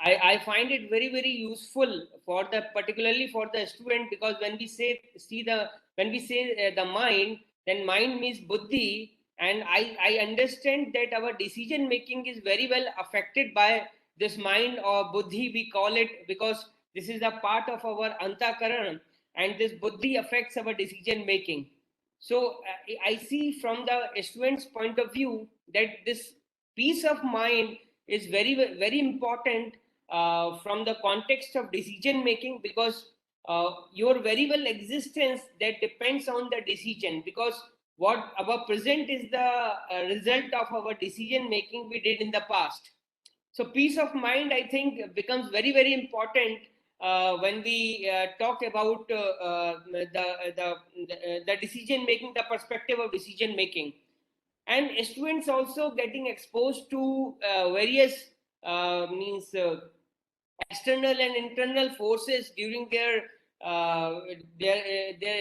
I find it very, very useful for the, particularly for the student, because when we say see the when we say the mind, then mind means buddhi, and I understand that our decision making is very well affected by this mind or buddhi we call it, because this is a part of our antakaran, and this buddhi affects our decision making. So I see from the student's point of view that this peace of mind is very, very important from the context of decision making, because your very well existence that depends on the decision, because what our present is the result of our decision making we did in the past. So peace of mind, I think, becomes very, very important when we talk about the decision making, the perspective of decision making. And students also getting exposed to various means external and internal forces during their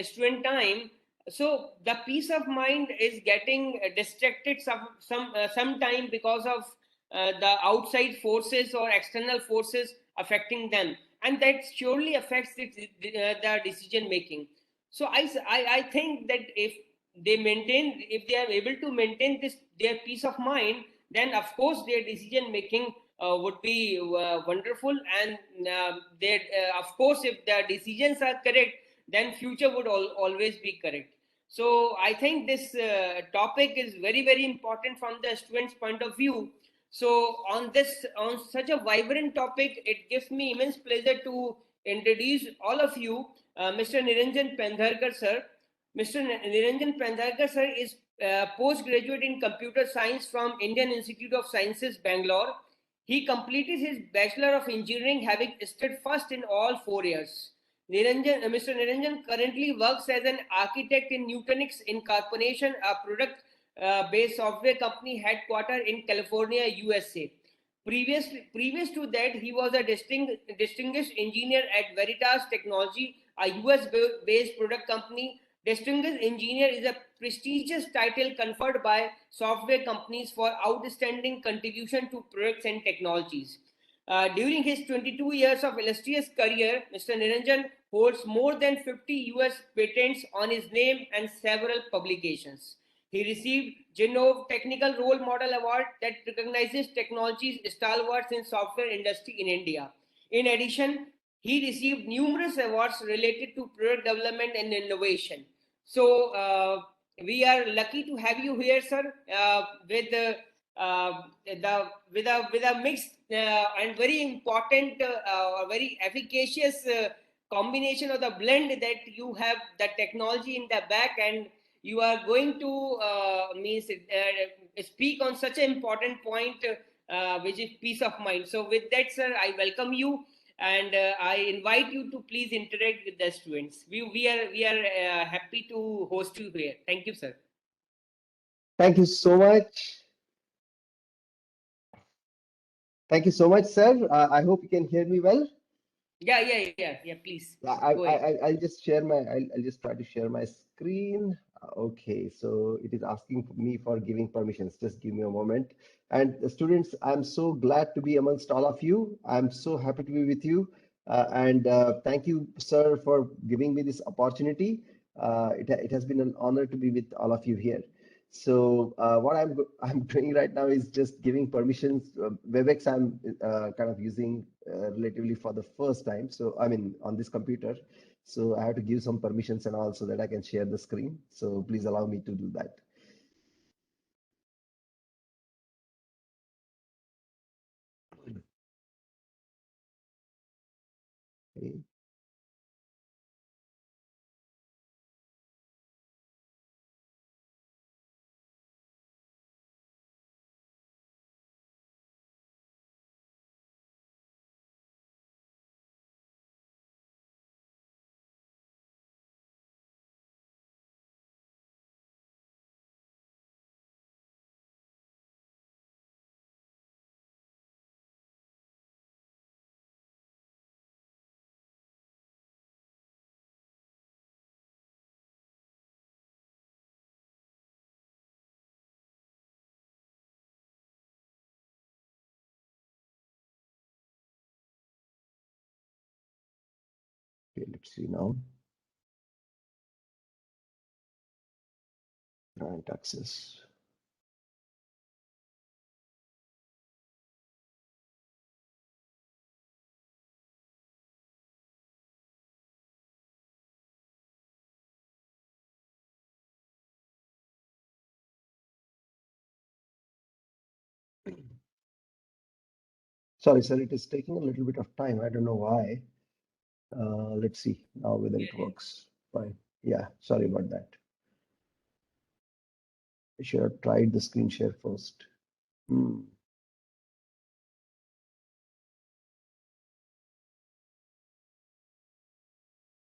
student time. So the peace of mind is getting distracted some time because of the outside forces or external forces affecting them, and that surely affects the decision making. So I think that if they are able to maintain this their peace of mind, then of course their decision making would be wonderful, and of course if the decisions are correct, then future would always be correct. So I think this topic is very, very important from the student's point of view. So on such a vibrant topic, it gives me immense pleasure to introduce all of you Mr. Niranjan Pendharkar sir. Mr. Niranjan Pendharkar sir is postgraduate in computer science from Indian Institute of Sciences, Bangalore. He completed his Bachelor of Engineering, having stood first in all 4 years. Mr. Niranjan currently works as an architect in Nutanix Incorporation, a product-based software company headquartered in California, USA. Previous to that, he was a distinguished engineer at Veritas Technology, a US-based product company. Distinguished engineer is a prestigious title conferred by software companies for outstanding contribution to products and technologies. During his 22 years of illustrious career, Mr. Niranjan holds more than 50 US patents on his name and several publications. He received Genove Technical Role Model Award that recognizes technology's stalwarts in software industry in India. In addition, he received numerous awards related to product development and innovation. So we are lucky to have you here, sir, with a mixed and very important, very efficacious combination of the blend, that you have the technology in the back, and you are going to means speak on such an important point, which is peace of mind. So with that, sir, I welcome you, and I invite you to please interact with the students. We are happy to host you here. Thank you, sir. Thank you so much. Thank you so much, sir. I hope you can hear me well. Yeah. Please Yeah, go ahead. I'll just share my, I'll just try to share my screen. Okay, so it is asking me for giving permissions. Just give me a moment. And students, I'm so glad to be amongst all of you. I'm so happy to be with you. And thank you, sir, for giving me this opportunity. It has been an honor to be with all of you here. So what I'm doing right now is just giving permissions. Webex I'm kind of using relatively for the first time. So I mean on this computer. So I have to give some permissions and all so that I can share the screen. So please allow me to do that. Okay. Okay, let's see now. Grant access. Sorry, sir, it is taking a little bit of time. I don't know why. Let's see now whether it works. Fine. Yeah, sorry about that. I should have tried the screen share first. Hmm.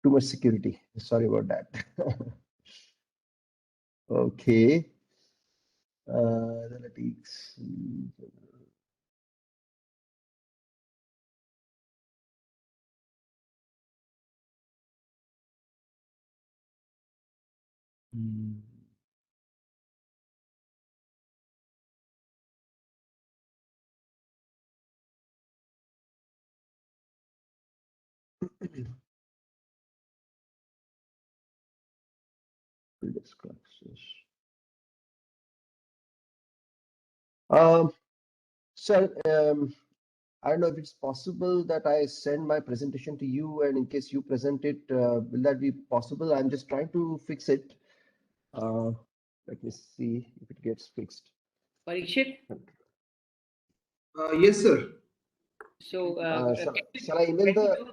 Too much security. Sorry about that. Okay. Analytics. Hmm. Disk access. Sir, I don't know if it's possible that I send my presentation to you, and in case you present it, will that be possible? I'm just trying to fix it. Let me see if it gets fixed. Parikshit, Yes, sir. so Shall I email can you the? do?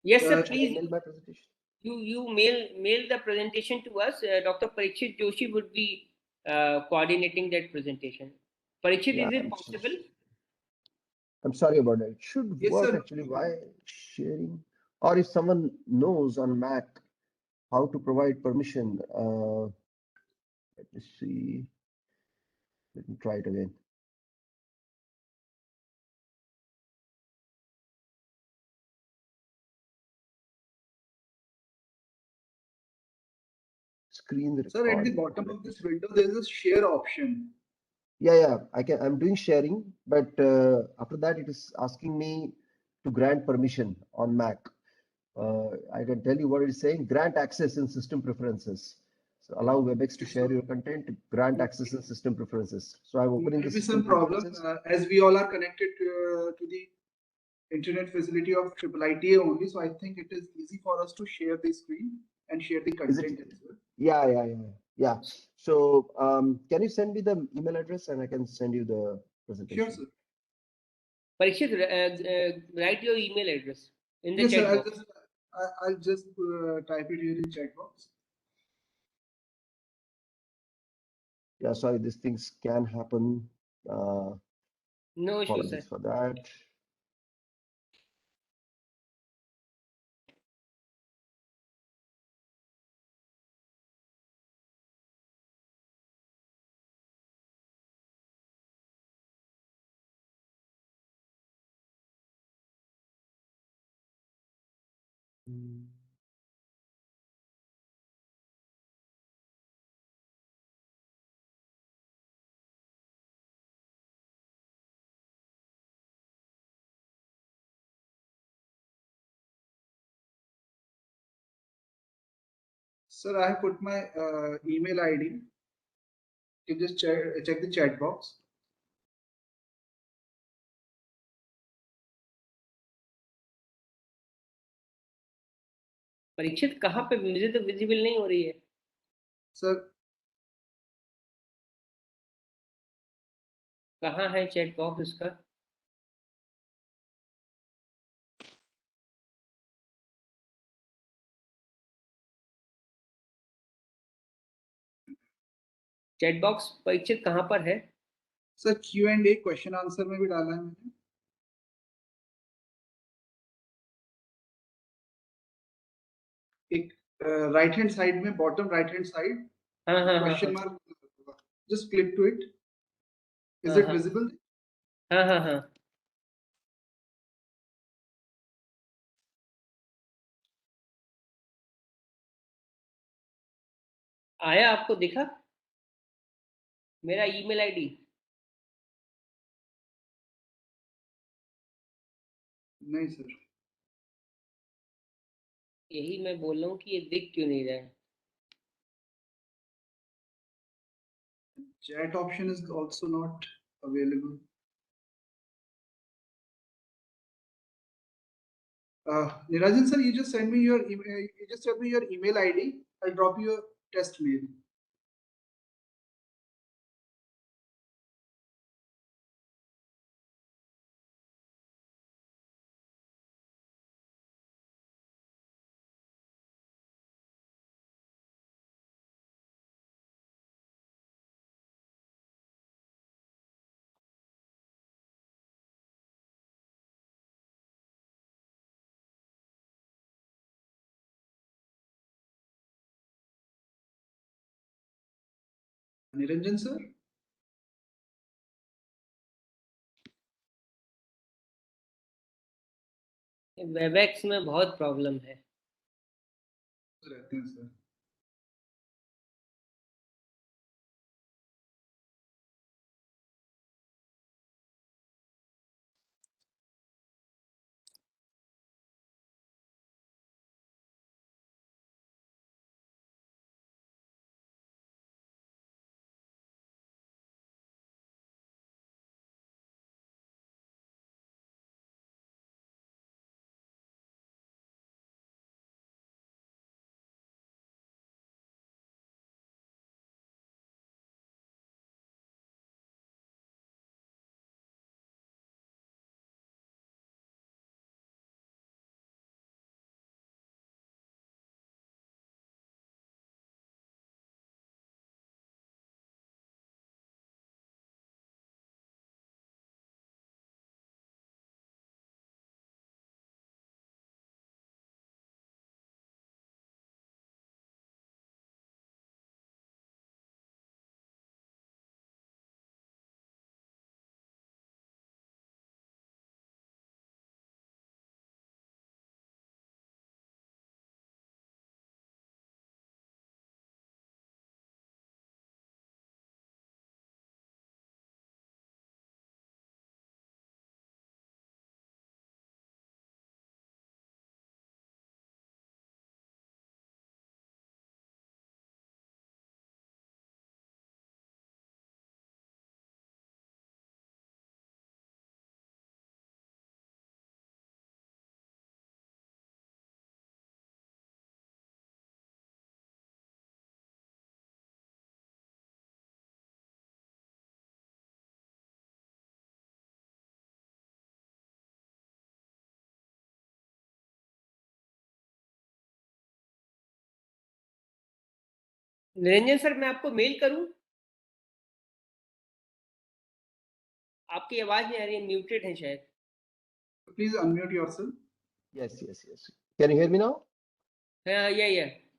Yes, sir. Uh, Shall I Please, email my presentation? you mail the presentation to us. Dr. Parikshit Joshi would be coordinating that presentation. Parikshit, Yeah, is it possible? I'm sorry about that. It should Yes, work sir. actually. Why sharing? Or if someone knows on Mac how to provide permission, let me see. Let me try it again. Screen Sir, at the recording. bottom Let of me this see. window, there is a share option. Yeah, I can. I'm doing sharing, but after that, it is asking me to grant permission on Mac. I can tell you what it is saying. Grant access in system preferences. So allow WebEx to Okay, share so your content. Grant access in system preferences. So I'm opening the maybe system some problem preferences. as we all are connected to the internet facility of IIITA only. So I think it is easy for us to share the screen and share the Is it? content as well. Yeah. So can you send me the email address and I can send you the Sure, presentation? sir. Parikshit, write your email address in the Yes, sir. chat box. I'll just type it here in chat box. Yeah, sorry, these things can happen. No issue, sir. Apologies for that. Sir, I have put my email ID. You can just check the chat box. Parikshit कहाँ पे मुझे तो visible नहीं हो रही है Sir, कहाँ है चैट बॉक्स इसका चैट बॉक्स परीक्षित कहाँ पर है सर Q&A क्वेश्चन आंसर में भी डाला है मैंने एक राइट हैंड साइड में बॉटम राइट हैंड साइड हाँ हाँ हाँ question mark just click to it is हाँ इट हाँ विजिबल हाँ हाँ हाँ आया आपको दिखा मेरा ईमेल आईडी नहीं सर यही मैं बोल रहा हूँ कि ये दिख क्यों नहीं रहा है। Chat option is also not available. Niranjan sir, you just send me your email. You just send me your email ID. I'll drop you a test mail. Niranjan sir. Webex में बहुत प्रॉब्लम है। रहते हैं sir. Niranjan sir, मैं आपको mail करूं? आपकी आवाज नहीं आ रही है, म्यूटेड है शायद। Please unmute yourself. Yes, yes, yes. Can you hear me now? Yeah,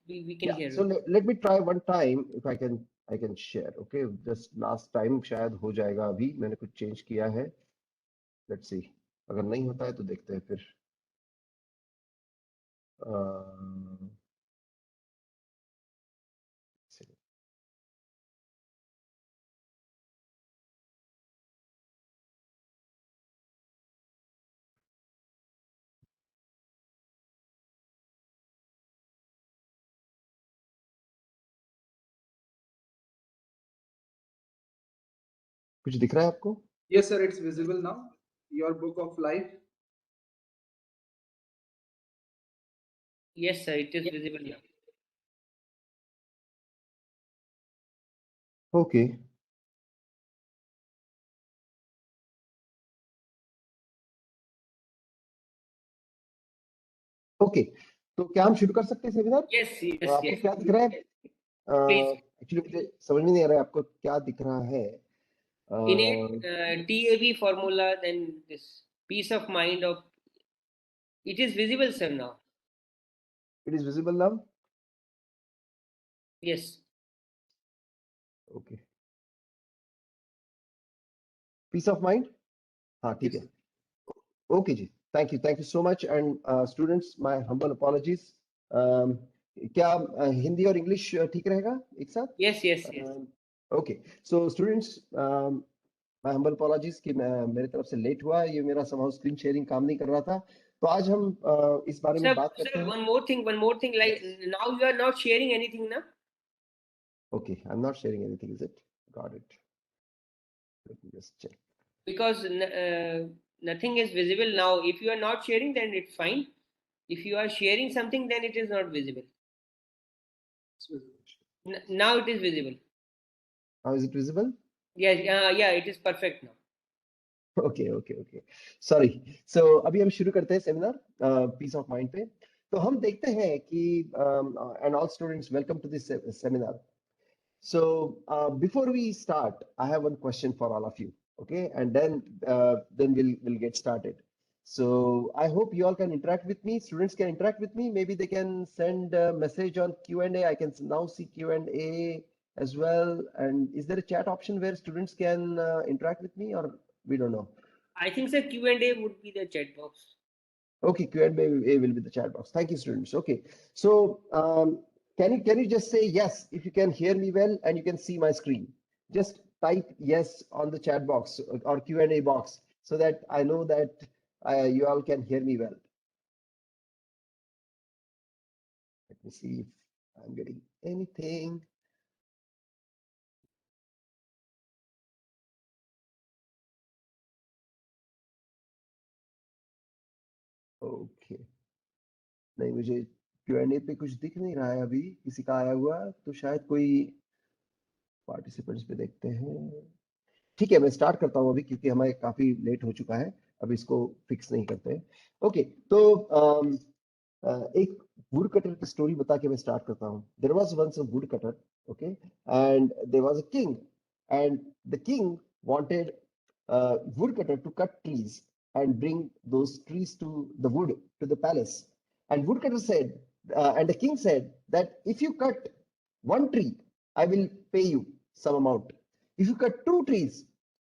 we can Yeah. hear So you. let me try one time if I can share. Okay. Just last time शायद हो जाएगा अभी मैंने कुछ change किया है. Let's see. अगर नहीं होता है तो देखते हैं फिर. कुछ दिख रहा है आपको? Yes, sir. It's visible now. Your book of life. Yes, sir, it is visible now. Okay. Okay, तो क्या हम शुरू कर सकते हैं सेमिनार? Yes, yes, आपको yes. क्या दिख रहा है? Please. एक्चुअली मुझे समझ में नहीं आ रहा है आपको क्या दिख रहा है. Innate TAB formula, then this peace of mind of it is visible, sir, now. It is visible now. Yes. Okay. Peace of mind. हाँ ठीक है. Okay ji. Thank you so much and students, my humble apologies. क्या हिंदी और English ठीक रहेगा एक साथ? Yes, yes, yes. Okay. So students, my humble apologies कि मैं मेरी तरफ से लेट हुआ. ये मेरा somehow screen sharing काम नहीं कर रहा था. तो आज हम इस बारे में बात करते Sir, हैं. one more thing. Like Yes. now you are not sharing anything, na? Okay, I'm not sharing anything, is it? Got it. Let me just check. Because nothing is visible now. If you are not sharing, then it's fine. If you are sharing something, then it is not visible. It's visible. Now it is visible. How is it visible? Yes, yeah, it is perfect now. Okay sorry. So अभी हम शुरू करते हैं seminar piece of mind पे. तो हम देखते हैं कि and all students welcome to this seminar. So before we start, I have one question for all of you, okay? And then we'll get started. So I hope you all can interact with me. Students can interact with me. Maybe they can send a message on Q&A. I can now see Q&A as well. And is there a chat option where students can interact with me, or we don't know? I think sir Q&A would be the chat box. Okay, Q&A will be the chat box. Thank you, students. Okay, so can you just say yes if you can hear me well and you can see my screen? Just type yes on the chat box or Q&A box so that I know that you all can hear me well. Let me see if I'm getting anything. Okay. नहीं, मुझे Q&A पे कुछ दिख नहीं रहा है अभी किसी का आया हुआ, तो शायद कोई पार्टिसिपेंट्स पे देखते हैं. ठीक है, मैं स्टार्ट करता हूँ अभी क्योंकि हमारे काफी लेट हो चुका है. अब इसको फिक्स नहीं करते हैं. ओके, तो एक वुड कटर की स्टोरी बता के मैं स्टार्ट करता हूँ. There was once a wood cutter, okay, and there was a king, and the king wanted wood cutter to cut trees and bring those trees to the wood to the palace. And woodcutter said, and the king said that if you cut one tree, I will pay you some amount. If you cut two trees,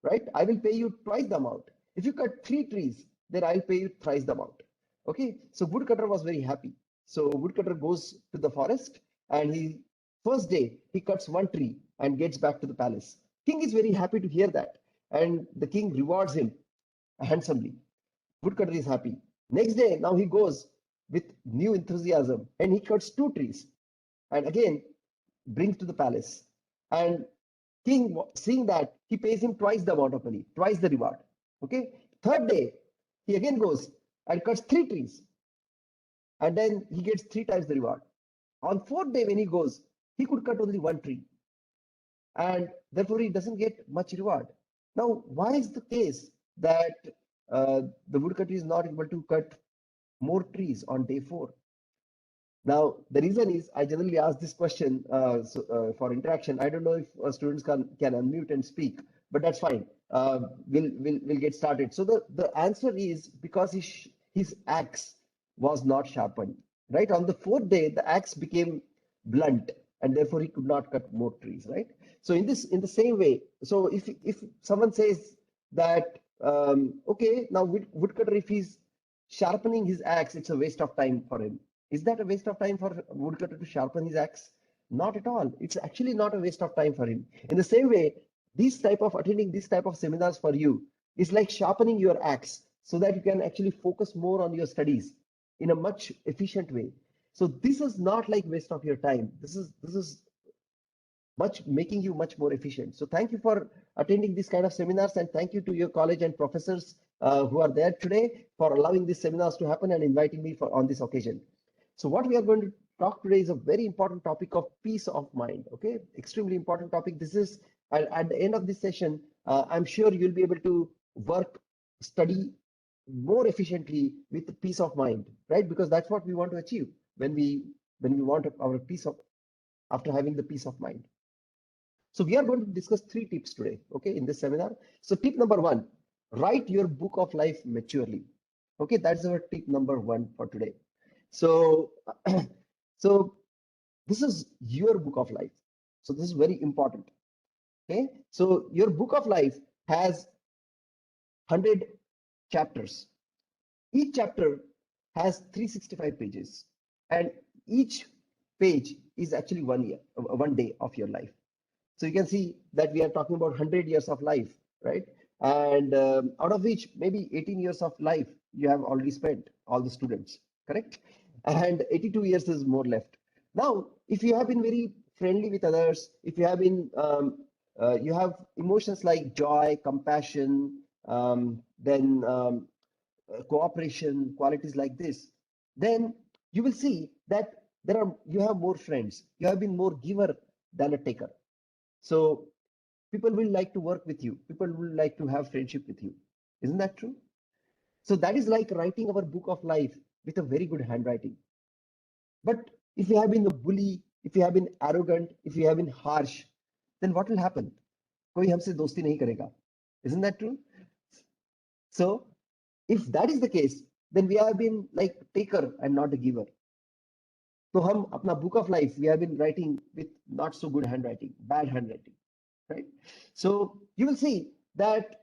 right, I will pay you twice the amount. If you cut three trees, then I'll pay you thrice the amount. Okay, so woodcutter was very happy. So woodcutter goes to the forest, and first day he cuts one tree and gets back to the palace. King is very happy to hear that, and the king rewards him handsomely. Woodcutter is happy. Next day, now he goes with new enthusiasm and he cuts two trees and again brings to the palace. And king, seeing that, he pays him twice the amount of money, twice the reward. Okay. Third day, he again goes and cuts three trees, and then he gets three times the reward. On fourth day, when he goes, he could cut only one tree, and therefore he doesn't get much reward. Now, why is the case that the woodcutter is not able to cut more trees on day 4? Now, the reason is I generally ask this question for interaction. I don't know if students can unmute and speak, but that's fine. We'll get started. So the answer is because his axe was not sharpened. Right, on the fourth day, the axe became blunt, and therefore he could not cut more trees. Right. So in the same way, so if someone says that okay, now woodcutter, if he's sharpening his axe, it's a waste of time for him. Is that a waste of time for a woodcutter to sharpen his axe? Not at all. It's actually not a waste of time for him. In the same way, attending this type of seminars for you is like sharpening your axe so that you can actually focus more on your studies in a much efficient way. So this is not like waste of your time. This is making you much more efficient. So thank you for attending this kind of seminars, and thank you to your college and professors who are there today for allowing these seminars to happen and inviting me on this occasion. So what we are going to talk today is a very important topic of peace of mind. Okay, extremely important topic. This is, at the end of this session, I'm sure you'll be able to study more efficiently with peace of mind, right? Because that's what we want to achieve when we want our peace of, after having the peace of mind. So we are going to discuss 3 tips today, okay, in this seminar. So tip number 1, write your book of life maturely. Okay, that's our tip number 1 for today. So, so this is your book of life. So this is very important. Okay, so your book of life has 100 chapters. Each chapter has 365 pages, and each page is actually 1 day of your life. So you can see that we are talking about 100 years of life, right? and out of which maybe 18 years of life you have already spent, all the students, correct? And 82 years is more left. Now, if you have been very friendly with others, if you have been, you have emotions like joy, compassion, then cooperation, qualities like this, then you will see that you have more friends. You have been more giver than a taker. So people will like to work with you. People will like to have friendship with you. Isn't that true? So that is like writing our book of life with a very good handwriting. But if you have been a bully, if you have been arrogant, if you have been harsh, then what will happen? कोई हमसे दोस्ती नहीं करेगा. Isn't that true? So if that is the case, then we have been like taker and not a giver. So हम अपना book of life we have been writing with not so good handwriting, bad handwriting, right? So you will see that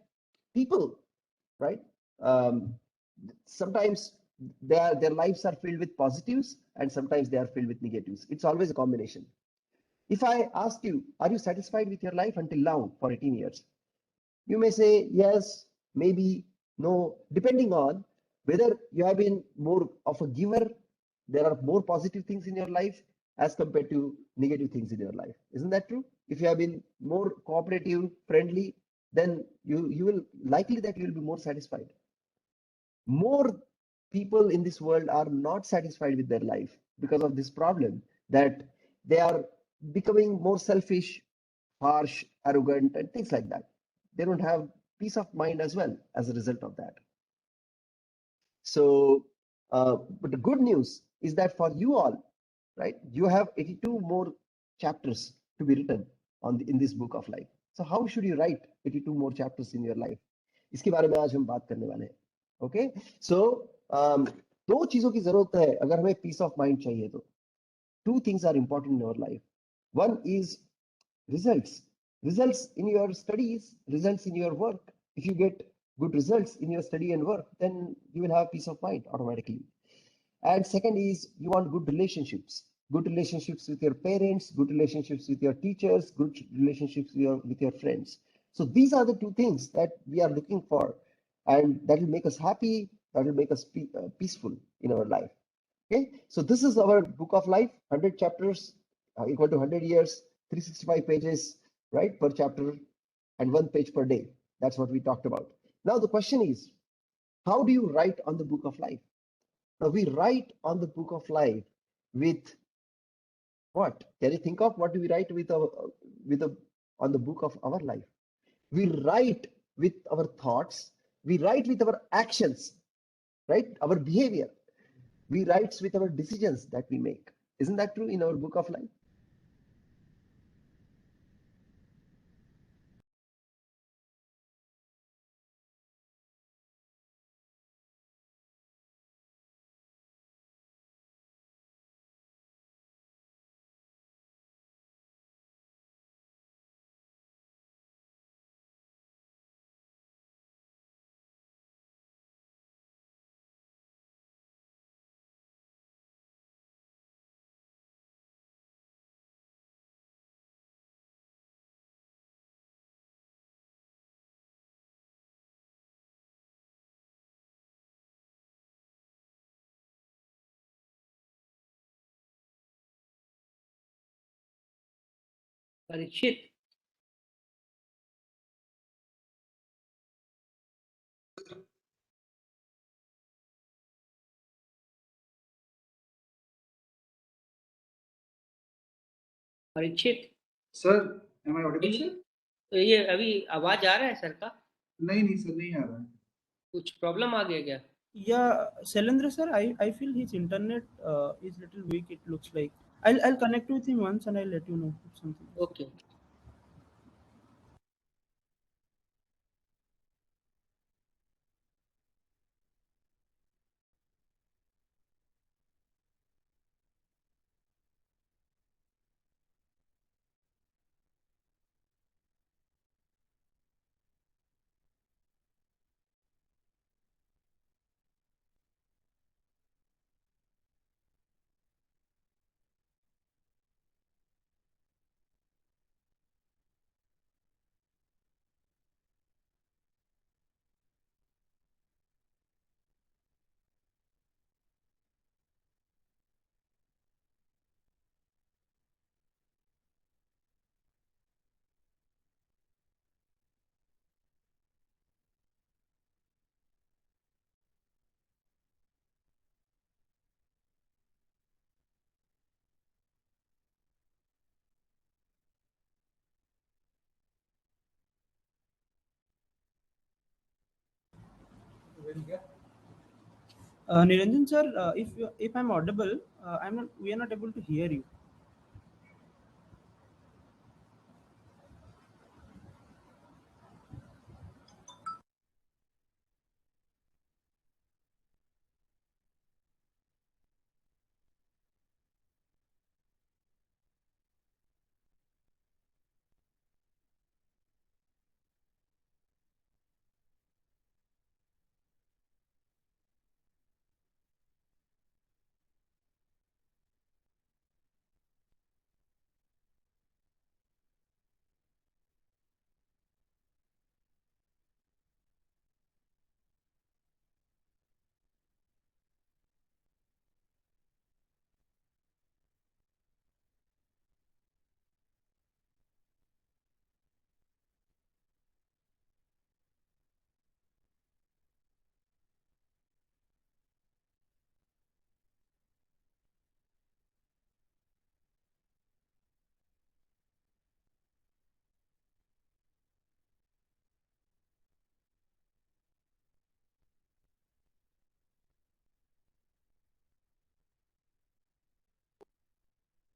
people, right? Sometimes their lives are filled with positives and sometimes they are filled with negatives. It's always a combination. If I ask you, are you satisfied with your life until now for 18 years? You may say yes, maybe, no, depending on whether you have been more of a giver, there are more positive things in your life as compared to negative things in your life. Isn't that true? If you have been more cooperative, friendly, then you will likely that you will be more satisfied. More people in this world are not satisfied with their life because of this problem that they are becoming more selfish, harsh, arrogant, and things like that. They don't have peace of mind as well as a result of that. So, but the good news is that for you all, right, you have 82 more chapters to be written in this book of life. So how should you write 82 more chapters in your life? इसके बारे में आज हम बात करने वाले हैं. Okay, so दो चीजों की जरूरत है अगर हमें peace of mind चाहिए तो. Two things are important in our life. One is results. Results in your studies, results in your work. If you get good results in your study and work, then you will have peace of mind automatically. And second is you want good relationships with your parents, good relationships with your teachers, good relationships with your friends. So these are the two things that we are looking for, and that will make us happy, that will make us peaceful in our life. Okay, so this is our book of life, 100 chapters equal to 100 years, 365 pages, right, per chapter, and 1 page per day. That's what we talked about. Now the question is, how do you write on the book of life? Now we write on the book of life with what? Can you think of what do we write on the book of our life? We write with our thoughts, we write with our actions, right? Our behavior. We write with our decisions that we make. Isn't that true in our book of life? Parikshit, Parikshit sir, am I audible, sir? ये अभी आवाज आ रहा है sir का? नहीं sir, नहीं आ रहा है. कुछ प्रॉब्लम आ गया क्या? Yeah, Shailendra sir, I feel his internet is little weak. It looks like. I'll connect with him once and I'll let you know if something. Okay. Niranjan sir, if I'm audible, we are not able to hear you.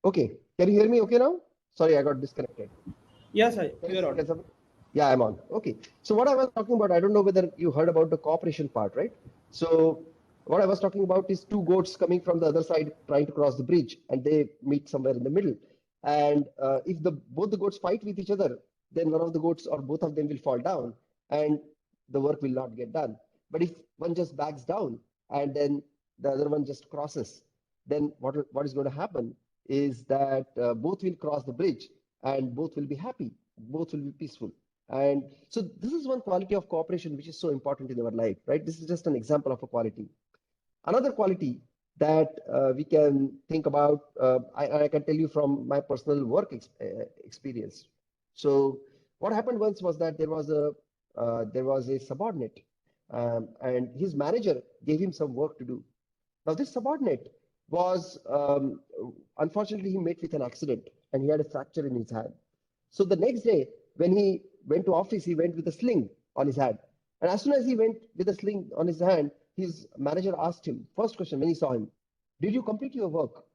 Okay, can you hear me okay now? Sorry, I got disconnected. Yes, I Can you are audible. can Yeah, I'm on. Okay. So what I was talking about, I don't know whether you heard about the cooperation part, right? So what I was talking about is two goats coming from the other side trying to cross the bridge, and they meet somewhere in the middle. And if the both the goats fight with each other, then one of the goats or both of them will fall down, and the work will not get done. But if one just backs down and then the other one just crosses, then what is going to happen is that both will cross the bridge and both will be happy, both will be peaceful. And so this is one quality of cooperation which is so important in our life, right? This is just an example of a quality. Another quality that we can think about, I can tell you from my personal work experience. So what happened once was that there was a subordinate, and his manager gave him some work to do. Now, this subordinate was, unfortunately, he met with an accident and he had a fracture in his hand. So the next day, when he went to office, he went with a sling on his hand. And as soon as he went with a sling on his hand, his manager asked him, first question when he saw him, did you complete your work?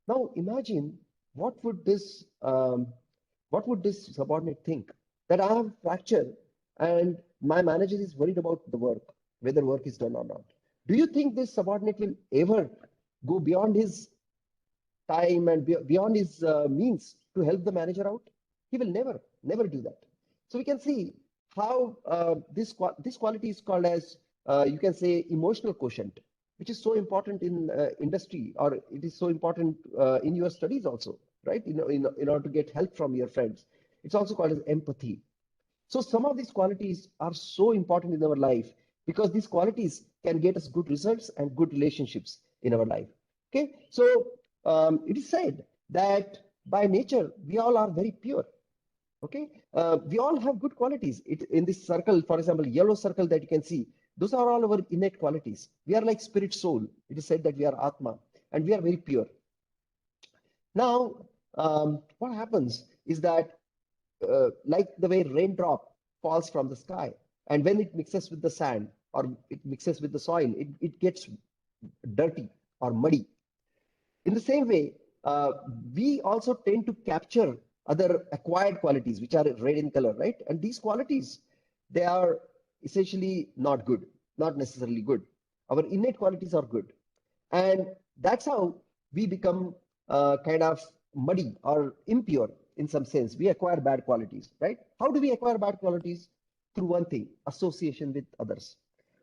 Now imagine what would this subordinate think? That I have fracture and my manager is worried about the work, whether work is done or not. Do you think this subordinate will ever go beyond his time and beyond his means to help the manager out? He will never do that. So we can see how this quality is called as, you can say, emotional quotient, which is so important in industry, or it is so important in your studies also, right? In order to get help from your friends. It's also called as empathy. So some of these qualities are so important in our life because these qualities can get us good results and good relationships in our life. Okay, so it is said that by nature we all are very pure. Okay, we all have good qualities. In this circle, for example, yellow circle that you can see, those are all our innate qualities. We are like spirit soul. It is said that we are Atma and we are very pure. Now, what happens is that like the way raindrop falls from the sky, and when it mixes with the sand or it mixes with the soil, it gets dirty or muddy. In the same way, we also tend to capture other acquired qualities, which are red in color, right? And these qualities, they are essentially not good, not necessarily good. Our innate qualities are good. And that's how we become kind of muddy or impure in some sense. We acquire bad qualities, right? How do we acquire bad qualities? Through one thing, association with others.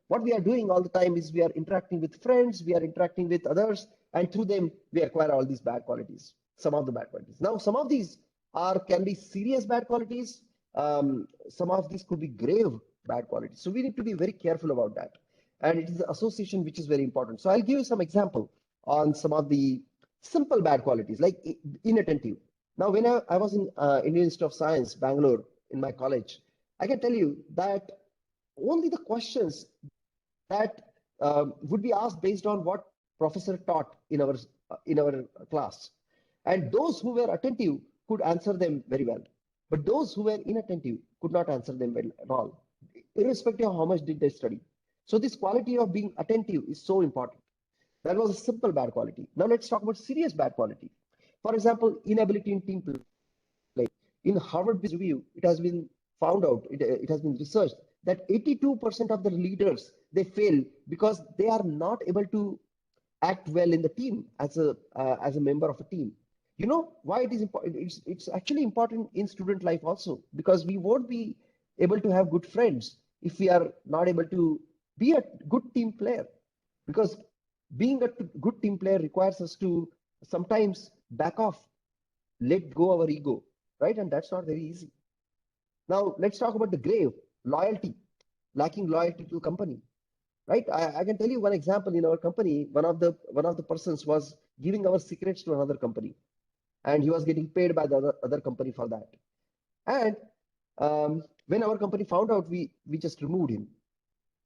What we are doing all the time is we are interacting with friends, we are interacting with others, and through them we acquire all these bad qualities, some of the bad qualities. Now, some of these can be serious bad qualities. Some of these could be grave bad qualities. So we need to be very careful about that. And it is the association which is very important. So I'll give you some example on some of the simple bad qualities, like inattentive. Now, when I was in Indian Institute of Science, Bangalore, in my college, I can tell you that only the questions that would be asked based on what professor taught in our class, and those who were attentive could answer them very well, but those who were inattentive could not answer them well at all, irrespective of how much did they study. So this quality of being attentive is so important. That was a simple bad quality. Now let's talk about serious bad quality. For example, inability in team play. In Harvard Business Review, it has been found out, it has been researched that 82% of the leaders, they fail because they are not able to act well in the team as a member of a team. You know why it is important? It's actually important in student life also, because we won't be able to have good friends if we are not able to be a good team player. Because being a good team player requires us to sometimes back off, let go our ego, right? And that's not very easy. Now let's talk about the grave loyalty, lacking loyalty to the company, right? I can tell you one example. In our company, one of the persons was giving our secrets to another company, and he was getting paid by the other company for that. And when our company found out, we just removed him,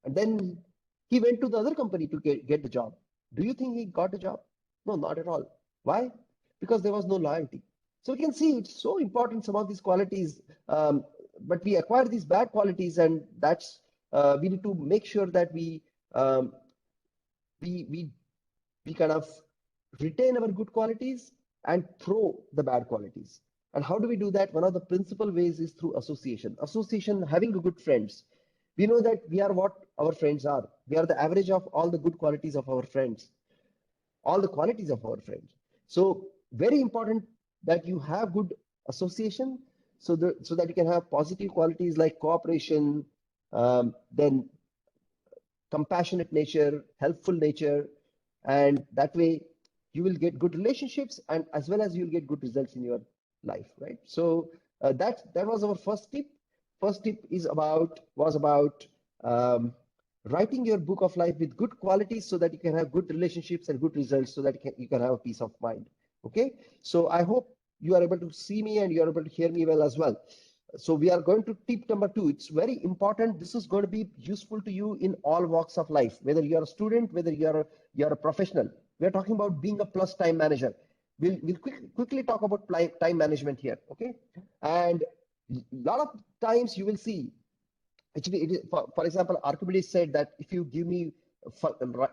and then he went to the other company to get the job. Do you think he got the job? No, not at all. Why? Because there was no loyalty. So we can see it's so important, some of these qualities, but we acquire these bad qualities, and that's we need to make sure that um, we kind of retain our good qualities and throw the bad qualities. And how do we do that? One of the principal ways is through association. Association, having good friends. We know that we are what our friends are. We are the average of all the good qualities of our friends, all the qualities of our friends. So very important that you have good association, so that you can have positive qualities like cooperation, then compassionate nature, helpful nature, and that way you will get good relationships, and as well as you'll get good results in your life, right? So that was our first tip. First tip was about writing your book of life with good qualities so that you can have good relationships and good results, so that you can have a peace of mind. Okay, so I hope you are able to see me and you are able to hear me well as well. So we are going to tip number 2. It's very important. This is going to be useful to you in all walks of life, whether you're a student, whether you're a professional. We're talking about being a plus time manager. We'll quickly talk about time management here. Okay, and a lot of times you will see, actually it is, for example, Archimedes said that if you give me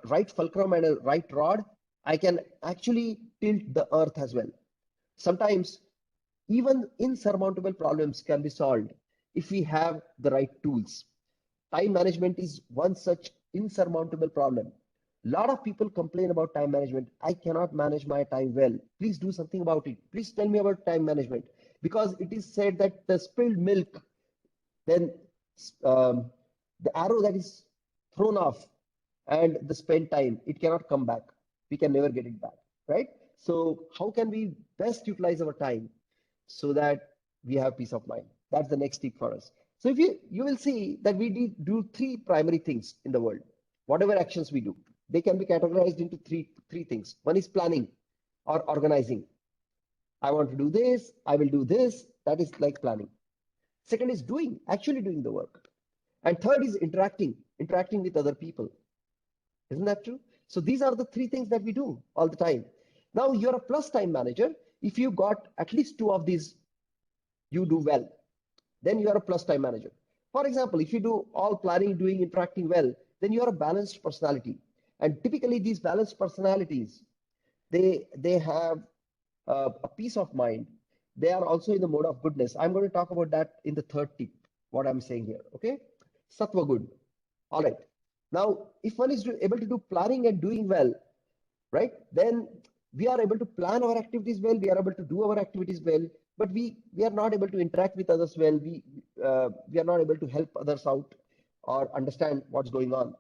right fulcrum and a right rod, I can actually tilt the earth as well. Sometimes even insurmountable problems can be solved if we have the right tools. Time management is one such insurmountable problem. A lot of people complain about time management. I cannot manage my time well. Please do something about it. Please tell me about time management. Because it is said that the spilled milk, then the arrow that is thrown off, and the spent time, it cannot come back. We can never get it back, right? So how can we best utilize our time so that we have peace of mind? That's the next tip for us. So if you will see that we do 3 primary things in the world. Whatever actions we do, they can be categorized into three things. One is planning or organizing. I want to do this, I will do this. That is like planning. Second is actually doing the work. And third is interacting with other people. Isn't that true? So these are the 3 things that we do all the time. Now you're a plus time manager. If you got at least 2 of these, you do well. Then you are a plus time manager. For example, if you do all planning, doing, interacting well, then you are a balanced personality. And typically these balanced personalities, they have a peace of mind. They are also in the mode of goodness. I'm going to talk about that in the third tip, what I'm saying here. Okay, Sattva good. All right. Now, if one is able to do planning and doing well, right, then we are able to plan our activities well, we are able to do our activities well, but we are not able to interact with others well. We are not able to help others out or understand what's going on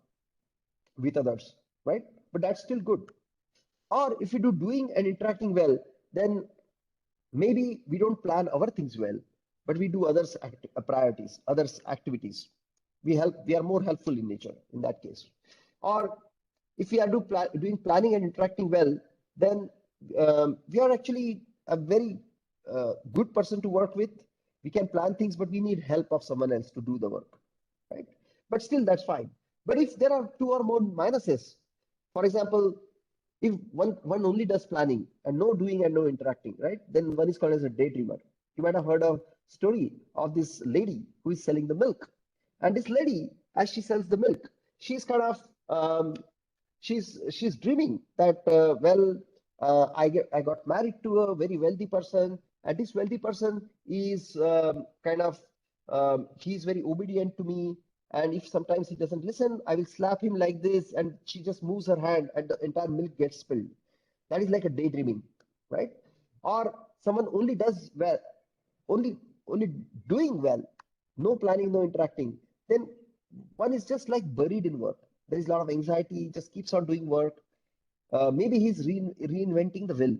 with others, right? But that's still good. Or if we do doing and interacting well, then maybe we don't plan our things well, but we do others priorities, others activities. We are more helpful in nature in that case. Or if we are doing planning and interacting well, then we are actually a very good person to work with. We can plan things, but we need help of someone else to do the work, right? But still, that's fine. But if there are 2 or more minuses, for example, if one only does planning and no doing and no interacting, right, then one is called as a daydreamer. You might have heard a story of this lady who is selling the milk. And this lady, as she sells the milk, she's kind of she's dreaming that I got married to a very wealthy person, and this wealthy person is he's very obedient to me, and if sometimes he doesn't listen, I will slap him like this, and she just moves her hand and the entire milk gets spilled. That is like a daydreaming, right? Or someone only does well, only only doing well, no planning, no interacting, then one is just like buried in work. There is a lot of anxiety, just keeps on doing work. Maybe he's reinventing the wheel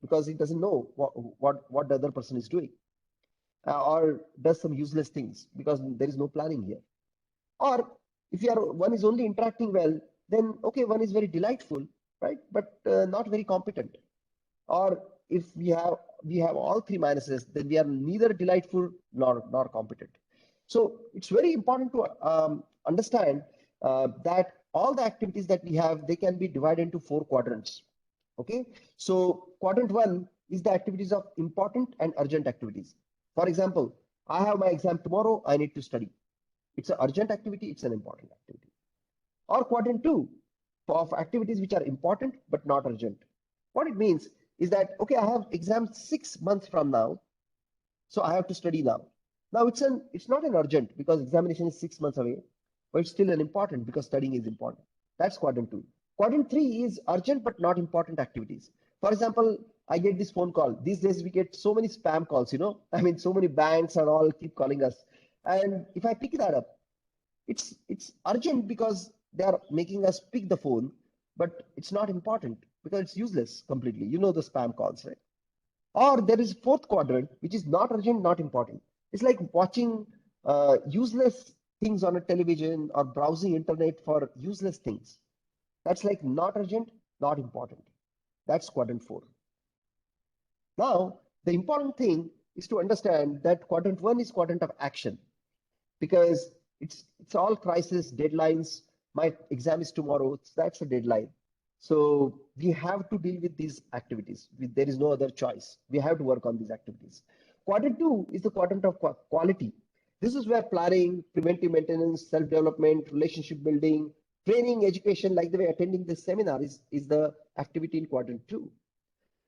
because he doesn't know what the other person is doing, or does some useless things because there is no planning here. Or if one is only interacting well, then okay, one is very delightful, right? But not very competent. Or if we have all three minuses, then we are neither delightful nor competent. So it's very important to understand that all the activities that we have, they can be divided into 4 quadrants. Okay, so quadrant 1 is the activities of important and urgent activities. For example, I have my exam tomorrow, I need to study. It's an urgent activity, it's an important activity. Or quadrant 2 of activities which are important but not urgent. What it means is that, okay, I have exam 6 months from now, so I have to study now. Now it's not an urgent because examination is 6 months away, but it's still an important because studying is important. That's quadrant 2. Quadrant 3 is urgent but not important activities. For example, I get this phone call. These days we get so many spam calls, I mean, so many banks and all keep calling us. And if I pick that up, it's urgent because they are making us pick the phone, but it's not important because it's useless completely. The spam calls, right? Or there is 4th quadrant, which is not urgent, not important. It's like watching useless things on a television or browsing internet for useless things. That's like not urgent, not important. That's quadrant 4. Now, the important thing is to understand that quadrant 1 is quadrant of action, because it's all crisis, deadlines. My exam is tomorrow, that's a deadline. So we have to deal with these activities. There is no other choice. We have to work on these activities. Quadrant 2 is the quadrant of quality. This is where planning, preventive maintenance, self-development, relationship building, training, education, like the way attending this seminar is the activity in quadrant 2.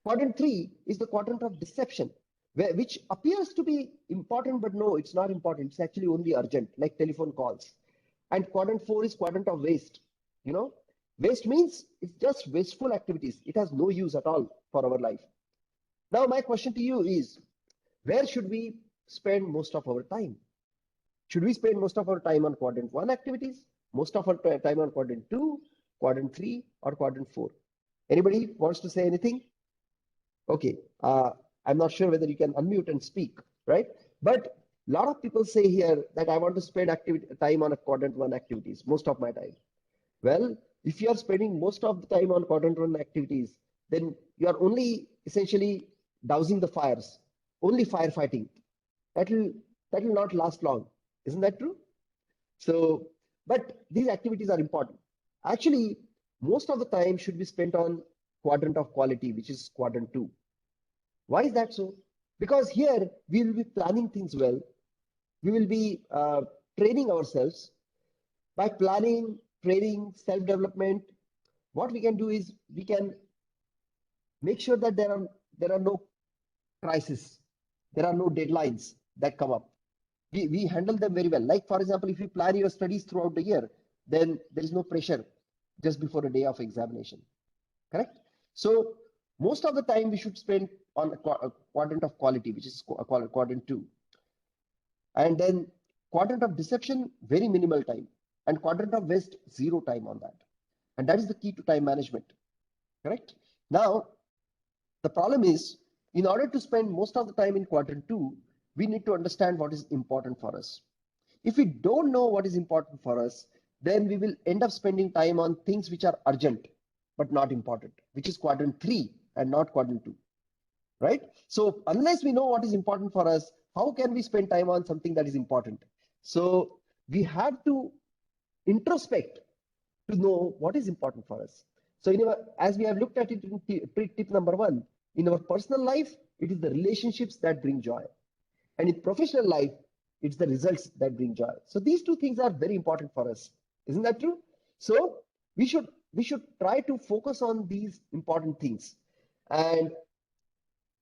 Quadrant 3 is the quadrant of deception, which appears to be important, but no, it's not important. It's actually only urgent, like telephone calls. And quadrant 4 is quadrant of waste. Waste means it's just wasteful activities. It has no use at all for our life. Now, my question to you is, where should we spend most of our time? Should we spend most of our time on quadrant 1 activities, most of our time on quadrant 2, quadrant 3, or quadrant 4? Anybody wants to say anything? Okay, I'm not sure whether you can unmute and speak, right? But a lot of people say here that I want to spend time on a quadrant 1 activities, most of my time. Well, if you are spending most of the time on quadrant 1 activities, then you are only essentially dousing the fires, only firefighting. That will not last long. Isn't that true? So, but these activities are important. Actually, most of the time should be spent on quadrant of quality, which is quadrant 2. Why is that so? Because here we will be planning things well. We will be training ourselves. By planning, training, self-development, what we can do is we can make sure that there are no crises, there are no deadlines that come up. We handle them very well. Like, for example, if you plan your studies throughout the year, then there is no pressure just before a day of examination. Correct? So most of the time we should spend on a quadrant of quality, which is quadrant 2. And then quadrant of deception, very minimal time. And quadrant of waste, 0 time on that. And that is the key to time management. Correct? Now, the problem is, in order to spend most of the time in quadrant 2, we need to understand what is important for us. If we don't know what is important for us, then we will end up spending time on things which are urgent but not important, which is quadrant 3 and not quadrant 2. Right? So unless we know what is important for us, how can we spend time on something that is important? So we have to introspect to know what is important for us. So as we have looked at it in tip number 1, in our personal life, it is the relationships that bring joy. And in professional life, it's the results that bring joy. So these two things are very important for us. Isn't that true? So we should try to focus on these important things. And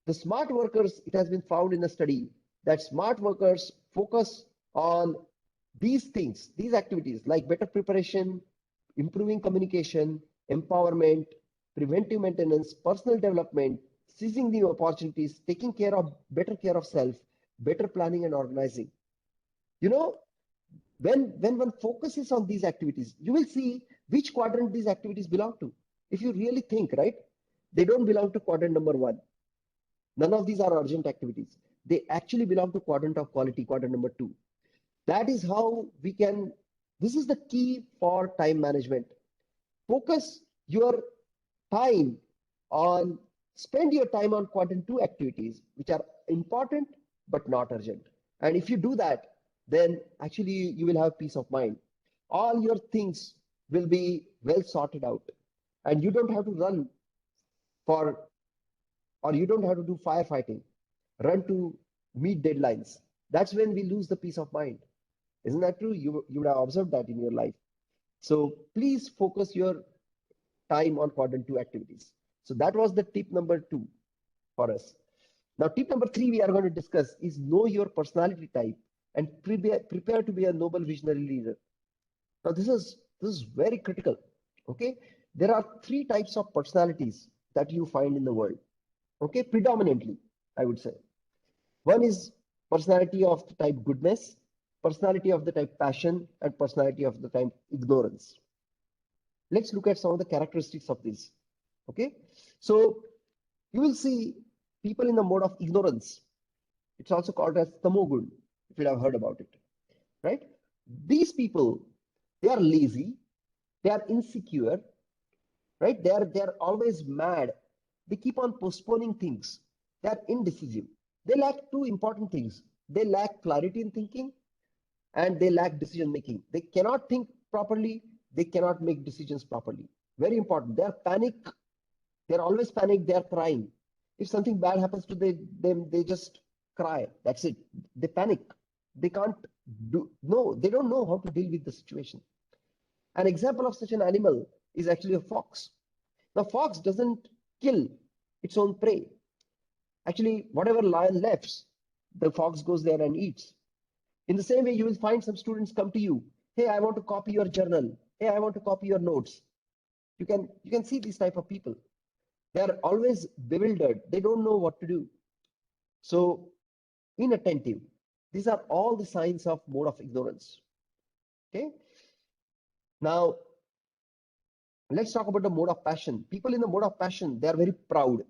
the smart workers, it has been found in a study that smart workers focus on these things, these activities like better preparation, improving communication, empowerment, preventive maintenance, personal development, seizing new opportunities, taking care of better care of self, better planning and organizing. You know, when one focuses on these activities, you will see which quadrant these activities belong to. If you really think, right, they don't belong to quadrant number 1. None of these are urgent activities. They actually belong to quadrant of quality, quadrant number 2. That is how we can, this is the key for time management. Focus your time on, spend your time on quadrant 2 activities, which are important but not urgent. And if you do that, then actually you will have peace of mind. All your things will be well sorted out, and you don't have to run for, or you don't have to do firefighting, run to meet deadlines. That's when we lose the peace of mind. Isn't that true? You would have observed that in your life. So please focus your time on quadrant 2 activities. So that was the tip number 2 for us. Now, tip number 3 we are going to discuss is know your personality type and prepare to be a noble visionary leader. Now, this is very critical. Okay, there are 3 types of personalities that you find in the world. Okay, predominantly, I would say. One is personality of the type goodness, personality of the type passion, and personality of the type ignorance. Let's look at some of the characteristics of these. Okay, so you will see people in the mode of ignorance. It's also called as tamogun, if you have heard about it, right? These people, they are lazy, they are insecure, right? They are always mad. They keep on postponing things. They are indecisive. They lack 2 important things. They lack clarity in thinking, and they lack decision making. They cannot think properly. They cannot make decisions properly. Very important. They are panic. They're always panicked. They are crying. If something bad happens to them, they just cry. That's it. They panic. They can't do, no, they don't know how to deal with the situation. An example of such an animal is actually a fox. The fox doesn't kill its own prey. Actually, whatever lion left, the fox goes there and eats. In the same way, you will find some students come to you. Hey, I want to copy your journal. Hey, I want to copy your notes. You can see these type of people. They are always bewildered. They don't know what to do. So inattentive. These are all the signs of mode of ignorance. Okay. Now, let's talk about the mode of passion. People in the mode of passion, they are very proud.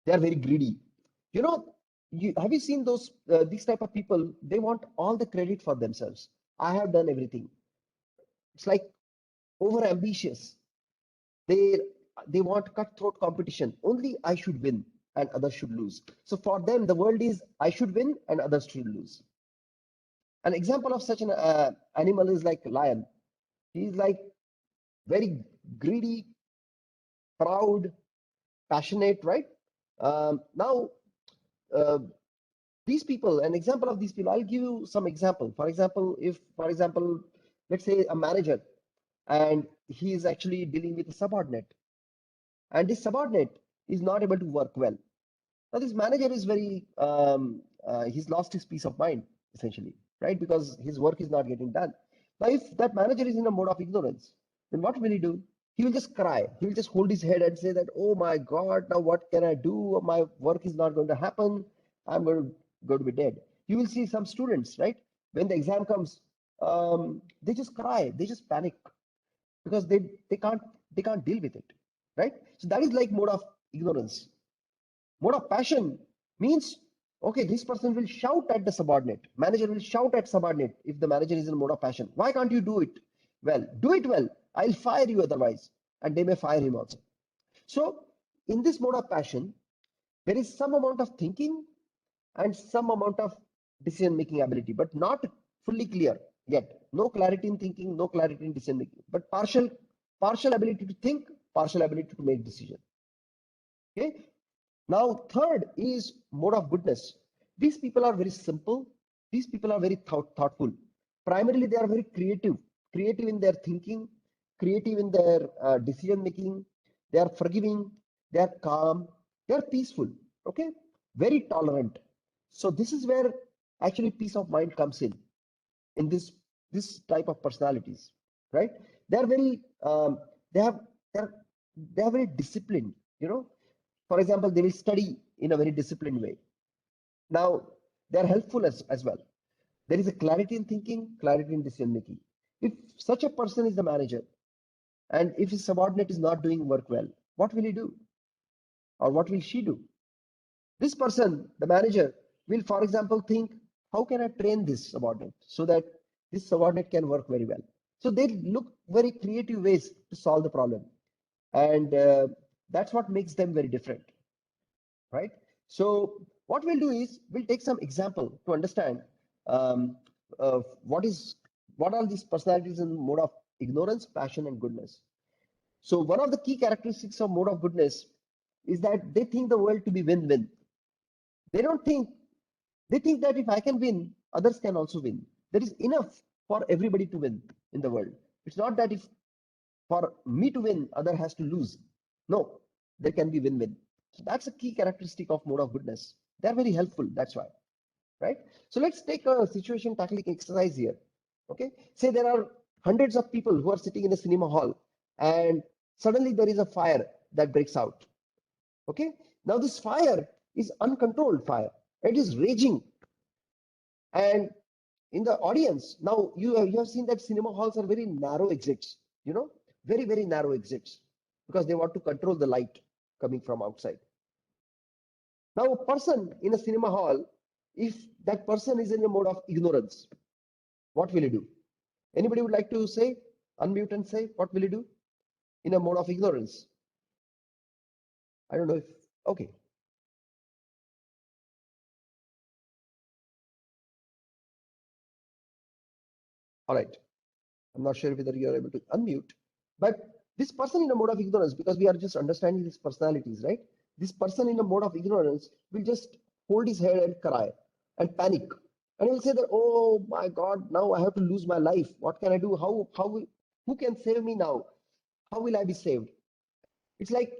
They are very greedy. You know, have you seen those these type of people? They want all the credit for themselves. I have done everything. It's like over ambitious. They want cutthroat competition. Only I should win and others should lose. So for them, the world is I should win and others should lose. An example of such an animal is like lion. He's like very greedy, proud, passionate, right? Now, these people, an example of these people, I'll give you some example. For example, let's say a manager, and he is actually dealing with a subordinate, and this subordinate is not able to work well. Now, this manager is very, he's lost his peace of mind, essentially, right? Because his work is not getting done. Now, if that manager is in a mode of ignorance, then what will he do? He will just cry. He will just hold his head and say that, oh my God, now what can I do? My work is not going to happen. I'm going to be dead. You will see some students, right? When the exam comes, they just cry. They just panic because they can't deal with it, right? So that is like mode of ignorance. Mode of passion means, okay, this person will shout at the subordinate. Manager will shout at subordinate if the manager is in mode of passion. Why can't you do it well? Do it well. I'll fire you otherwise. And they may fire him also. So in this mode of passion, there is some amount of thinking and some amount of decision-making ability, but not fully clear yet. No clarity in thinking, no clarity in decision-making, but partial ability to think, partial ability to make decision. Okay. Now, third is mode of goodness. These people are very simple. These people are very thoughtful. Primarily, they are very creative in their thinking, creative in their decision making, they are forgiving, they are calm, they are peaceful, okay, very tolerant. So this is where actually peace of mind comes in this type of personalities, right? They are very they have they're they are very disciplined, you know. For example, they will study in a very disciplined way. Now they are helpful as well. There is a clarity in thinking, clarity in decision making. If such a person is the manager, and if his subordinate is not doing work well, what will he do? Or what will she do? This person, the manager, will, for example, think, how can I train this subordinate so that this subordinate can work very well? So they look very creative ways to solve the problem. And that's what makes them very different, right? So what we'll do is we'll take some example to understand um, what are these personalities in mode of ignorance, passion, and goodness. So one of the key characteristics of mode of goodness is that they think the world to be win-win. They don't think, they think that if I can win, others can also win. There is enough for everybody to win in the world. It's not that if for me to win, other has to lose. No, there can be win-win. So that's a key characteristic of mode of goodness. They're very helpful, that's why, right? So let's take a situation tackling exercise here. Okay, say there are hundreds of people who are sitting in a cinema hall, and suddenly there is a fire that breaks out. Okay, now this fire is uncontrolled fire. It is raging, and in the audience, now you have seen that cinema halls are very narrow exits, you know, very narrow exits, because they want to control the light coming from outside. Now a person in a cinema hall, if that person is in a mode of ignorance, what will he do? Anybody would like to say, unmute and say, what will he do in a mode of ignorance? I don't know if, okay. All right. I'm not sure whether you are able to unmute, but this person in a mode of ignorance, because we are just understanding these personalities, right? This person in a mode of ignorance will just hold his head and cry and panic. And he will say that, oh my God, now I have to lose my life. What can I do? Who can save me now? How will I be saved? It's like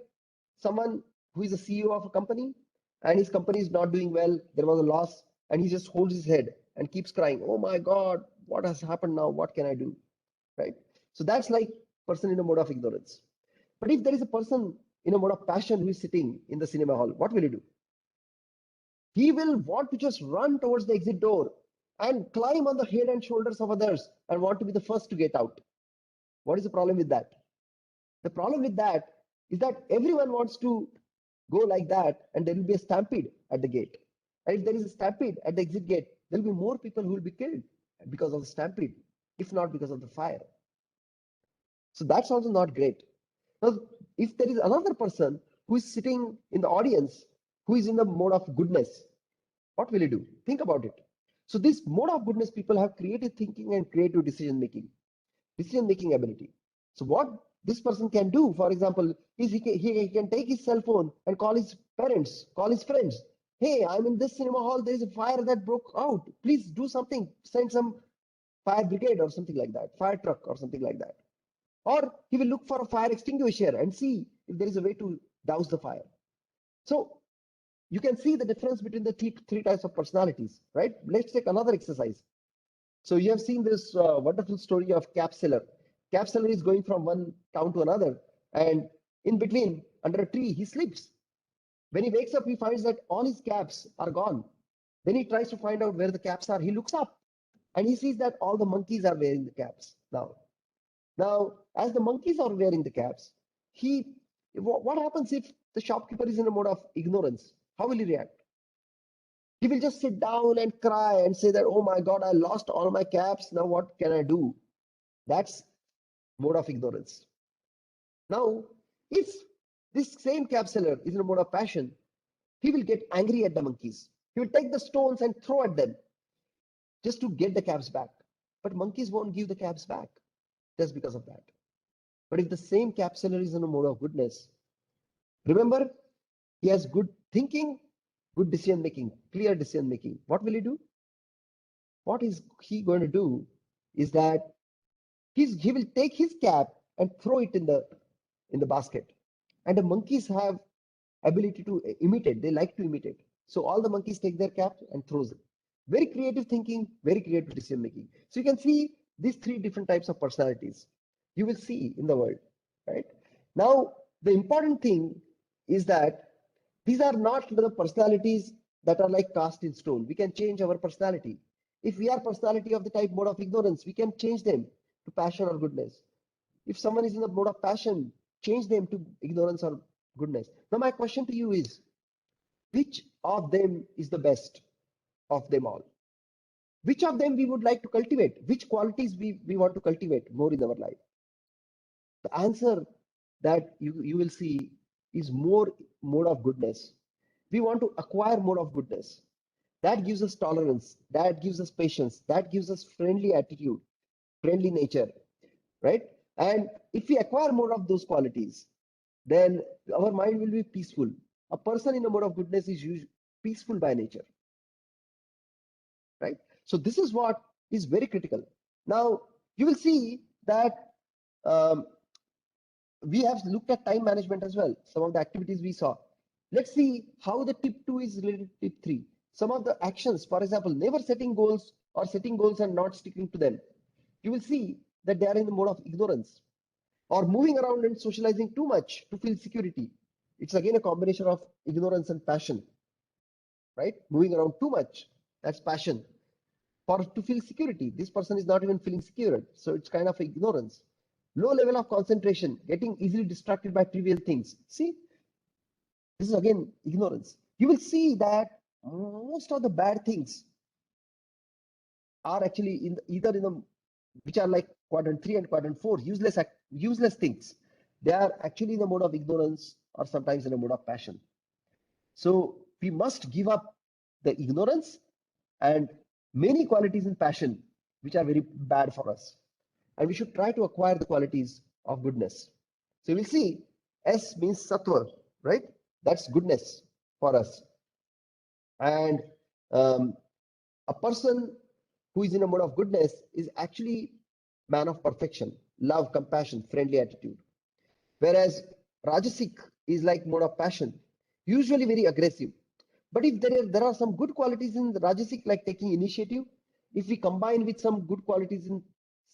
someone who is a CEO of a company and his company is not doing well. There was a loss and he just holds his head and keeps crying. Oh my God, what has happened now? What can I do? Right? So that's like person in a mode of ignorance. But if there is a person in a mode of passion who is sitting in the cinema hall, what will he do? He will want to just run towards the exit door and climb on the head and shoulders of others and want to be the first to get out. What is the problem with that? The problem with that is that everyone wants to go like that, and there will be a stampede at the gate. And if there is a stampede at the exit gate, there will be more people who will be killed because of the stampede, if not because of the fire. So that's also not great. Now, if there is another person who is sitting in the audience, who is in the mode of goodness, what will he do? Think about it. So this mode of goodness, people have creative thinking and creative decision making ability. So what this person can do, for example, is he can take his cell phone and call his parents, call his friends. Hey, I'm in this cinema hall. There is a fire that broke out. Please do something. Send some fire brigade or something like that, fire truck or something like that. Or he will look for a fire extinguisher and see if there is a way to douse the fire. So you can see the difference between the three types of personalities, right? Let's take another exercise. So you have seen this wonderful story of cap seller. Cap seller is going from one town to another, and in between, under a tree, he sleeps. When he wakes up, he finds that all his caps are gone. Then he tries to find out where the caps are. He looks up, and he sees that all the monkeys are wearing the caps Now, as the monkeys are wearing the caps, what happens if the shopkeeper is in a mode of ignorance? How will he react? He will just sit down and cry and say that, oh my God, I lost all my caps. Now what can I do? That's mode of ignorance. Now, if this same cap seller is in a mode of passion, he will get angry at the monkeys. He will take the stones and throw at them just to get the caps back. But monkeys won't give the caps back just because of that. But if the same cap seller is in a mode of goodness, remember, he has good thinking, good decision making, clear decision making. What will he do? What is he going to do is that he will take his cap and throw it in the basket. And the monkeys have ability to imitate. They like to imitate. So all the monkeys take their cap and throws it. Very creative thinking, very creative decision making. So you can see these three different types of personalities you will see in the world, right? Now, the important thing is that these are not the personalities that are like cast in stone. We can change our personality. If we are personality of the type mode of ignorance, we can change them to passion or goodness. If someone is in the mode of passion, change them to ignorance or goodness. Now, my question to you is, which of them is the best of them all? Which of them we would like to cultivate? Which qualities we want to cultivate more in our life? The answer that you will see is more mode of goodness. We want to acquire more of goodness. That gives us tolerance, that gives us patience, that gives us friendly attitude, friendly nature, right? And if we acquire more of those qualities, then our mind will be peaceful. A person in a mode of goodness is peaceful by nature, right? So this is what is very critical. Now, you will see that um, we have looked at time management as well, some of the activities we saw. Let's see how the tip 2 is related to tip 3. Some of the actions, for example, never setting goals or setting goals and not sticking to them. You will see that they are in the mode of ignorance, or moving around and socializing too much to feel security. It's again a combination of ignorance and passion, right? Moving around too much, that's passion. For to feel security, this person is not even feeling secure, so it's kind of ignorance. Low level of concentration, getting easily distracted by trivial things. See, this is again ignorance. You will see that most of the bad things are actually either in the which are like quadrant 3 and quadrant 4, useless things. They are actually in the mode of ignorance or sometimes in a mode of passion. So we must give up the ignorance and many qualities in passion which are very bad for us, and we should try to acquire the qualities of goodness. So we'll see S means sattva, right? That's goodness for us. And a person who is in a mode of goodness is actually man of perfection, love, compassion, friendly attitude. Whereas Rajasic is like mode of passion, usually very aggressive. But if there are some good qualities in the Rajasic, like taking initiative, if we combine with some good qualities in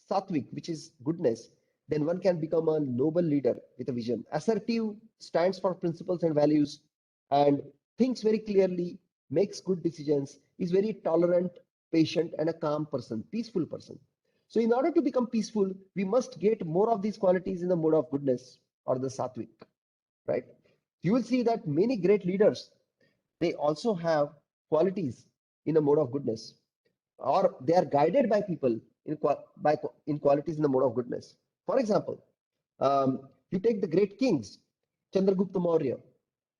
Sattvic, which is goodness, then one can become a noble leader with a vision. Assertive stands for principles and values and thinks very clearly, makes good decisions, is very tolerant, patient, and a calm person, peaceful person. So in order to become peaceful, we must get more of these qualities in the mode of goodness or the Sattvic, right? You will see that many great leaders, they also have qualities in a mode of goodness, or they are guided by people in qualities in the mode of goodness. For example, you take the great kings, Chandragupta Maurya.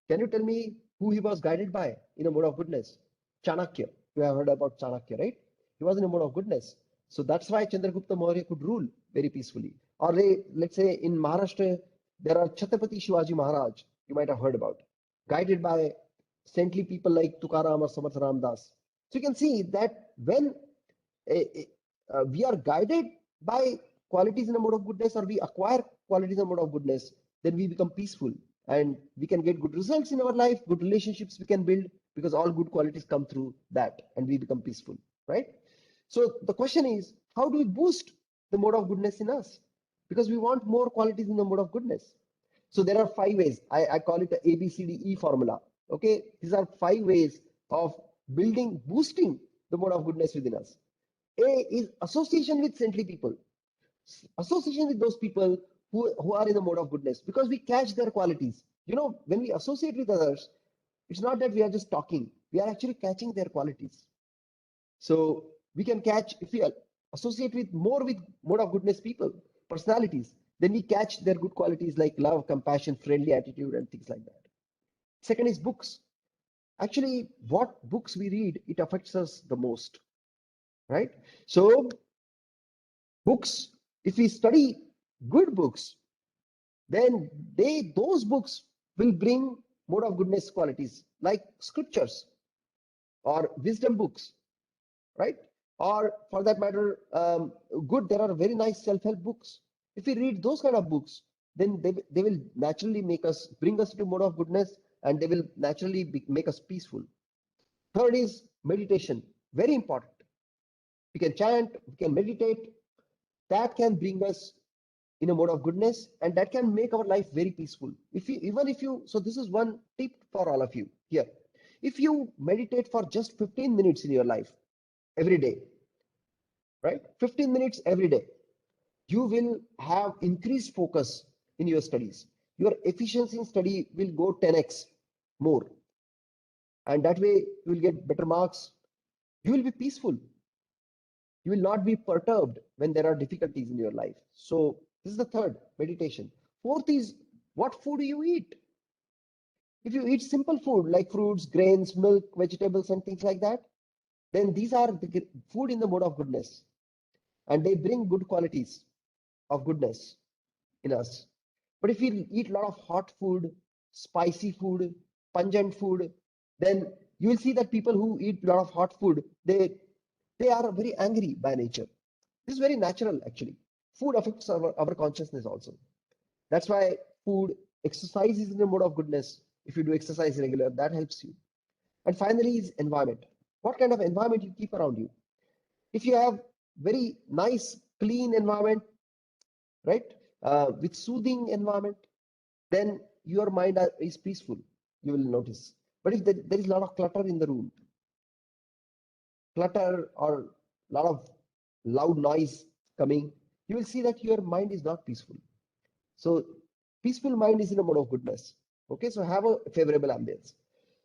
Can you tell me who he was guided by in a mode of goodness? Chanakya. You have heard about Chanakya, right? He was in a mode of goodness. So that's why Chandragupta Maurya could rule very peacefully. Or let's say in Maharashtra, there are Chhatrapati Shivaji Maharaj, you might have heard about, guided by saintly people like Tukaram or Samarth Ramdas. So you can see that when we are guided by qualities in a mode of goodness, or we acquire qualities in a mode of goodness, then we become peaceful and we can get good results in our life, good relationships we can build, because all good qualities come through that and we become peaceful, right? So the question is, how do we boost the mode of goodness in us? Because we want more qualities in the mode of goodness. So there are 5 ways. I call it the ABCDE formula. Okay, these are 5 ways of boosting the mode of goodness within us. A is association with saintly people. Association with those people who are in the mode of goodness, because we catch their qualities. You know, when we associate with others, it's not that we are just talking, we are actually catching their qualities. So we can catch, if we associate with mode of goodness people, personalities, then we catch their good qualities like love, compassion, friendly attitude, and things like that. Second is books. Actually, what books we read, it affects us the most, right? So books, if we study good books, then those books will bring mode of goodness qualities like scriptures or wisdom books, right? Or for that matter, there are very nice self-help books. If we read those kind of books, then they will naturally bring us to mode of goodness, and they will naturally make us peaceful. Third is meditation, very important. We can chant, we can meditate. That can bring us in a mode of goodness, and that can make our life very peaceful. So this is one tip for all of you here. If you meditate for just 15 minutes in your life every day, right? 15 minutes every day, you will have increased focus in your studies. Your efficiency in study will go 10x more, and that way you will get better marks. You will be peaceful. You will not be perturbed when there are difficulties in your life. So this is the third, meditation. Fourth is, what food do you eat? If you eat simple food like fruits, grains, milk, vegetables, and things like that, then these are the food in the mode of goodness, and they bring good qualities of goodness in us. But if we eat a lot of hot food, spicy food, pungent food, then you will see that people who eat a lot of hot food, they are very angry by nature. This is very natural, actually. Food affects our consciousness also. That's why food, exercise is in the mode of goodness. If you do exercise regular, that helps you. And finally is environment. What kind of environment you keep around you? If you have very nice, clean environment, right, with soothing environment, then your mind is peaceful. You will notice. But if there is a lot of clutter in the room, clutter or a lot of loud noise coming, you will see that your mind is not peaceful. So peaceful mind is in a mode of goodness. Okay, so have a favorable ambience.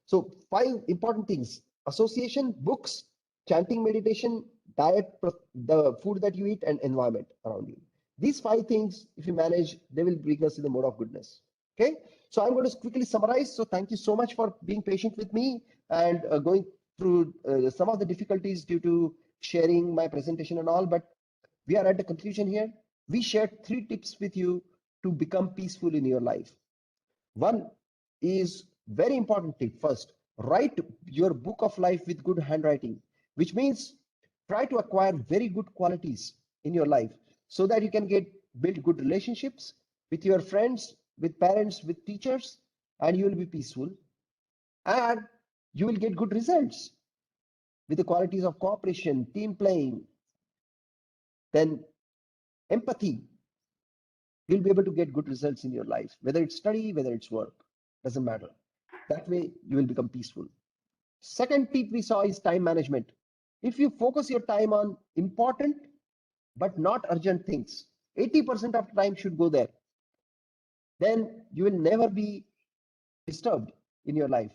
So 5 important things: association, books, chanting, meditation, diet, the food that you eat, and environment around you. These 5 things, if you manage, they will bring us in the mode of goodness. Okay, so I'm going to quickly summarize. So thank you so much for being patient with me and going through some of the difficulties due to sharing my presentation and all, but we are at the conclusion here. We shared 3 tips with you to become peaceful in your life. One is very important tip. First, write your book of life with good handwriting, which means try to acquire very good qualities in your life so that you can build good relationships with your friends, with parents, with teachers, and you will be peaceful, and you will get good results with the qualities of cooperation, team playing, then empathy. You'll be able to get good results in your life, whether it's study, whether it's work, doesn't matter. That way you will become peaceful. Second tip we saw is time management. If you focus your time on important but not urgent things, 80% of time should go there, then you will never be disturbed in your life,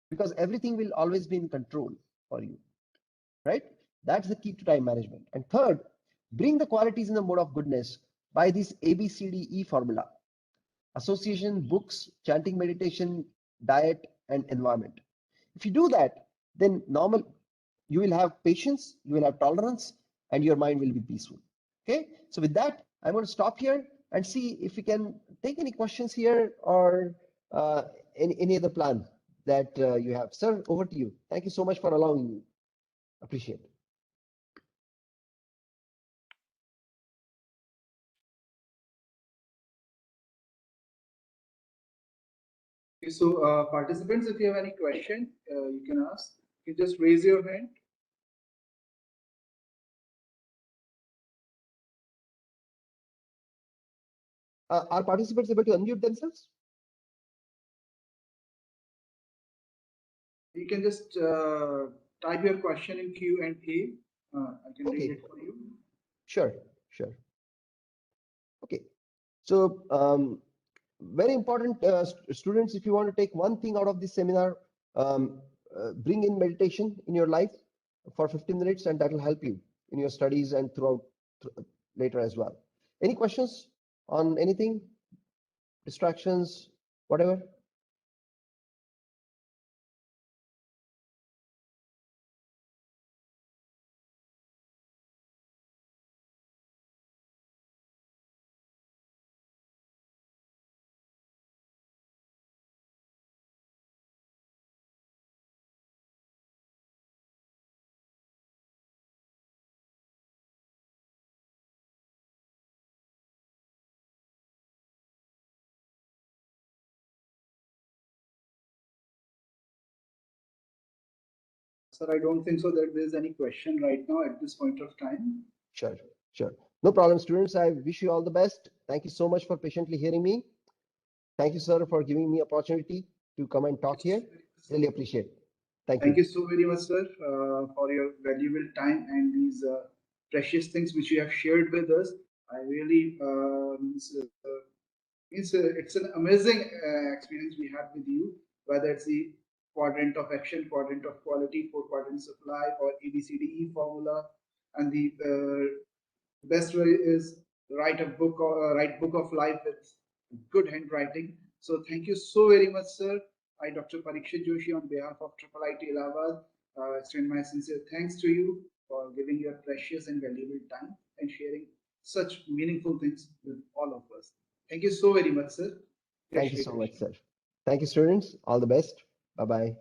because everything will always be in control for you, right? That's the key to time management. And third, bring the qualities in the mode of goodness by this ABCDE formula: association, books, chanting, meditation, diet, and environment. If you do that, then you will have patience, you will have tolerance, and your mind will be peaceful. Okay, so with that, I'm going to stop here and see if we can take any questions here, or any other plan that you have. Sir, over to you. Thank you so much for allowing me. Appreciate it. Okay, so participants, if you have any question, you can ask. You just raise your hand. Are participants able to unmute themselves? You can just type your question in Q&A. I can read Okay. it for you. Sure, sure. Okay, so very important, students, if you want to take one thing out of this seminar, bring in meditation in your life for 15 minutes, and that will help you in your studies and throughout later as well. Any questions on anything, distractions, whatever? Sir, I don't think so that there's any question right now at this point of time. Sure, sure. No problem, students. I wish you all the best. Thank you so much for patiently hearing me. Thank you, sir, for giving me opportunity to come and talk here. Really appreciate it. Thank Thank you. you so very much, sir, for your valuable time and these precious things which you have shared with us. I really it's an amazing experience we had with you, whether it's the quadrant of action, quadrant of quality, four quadrants of life, or ABCDE formula, and the best way is write book of life with good handwriting. So thank you so very much, sir. I, Dr. Parikshit Joshi, on behalf of IIIT Allahabad, extend my sincere thanks to you for giving your precious and valuable time and sharing such meaningful things with all of us. Thank you so very much, sir. Thank you so much, sir. Thank you, students. All the best. Bye-bye.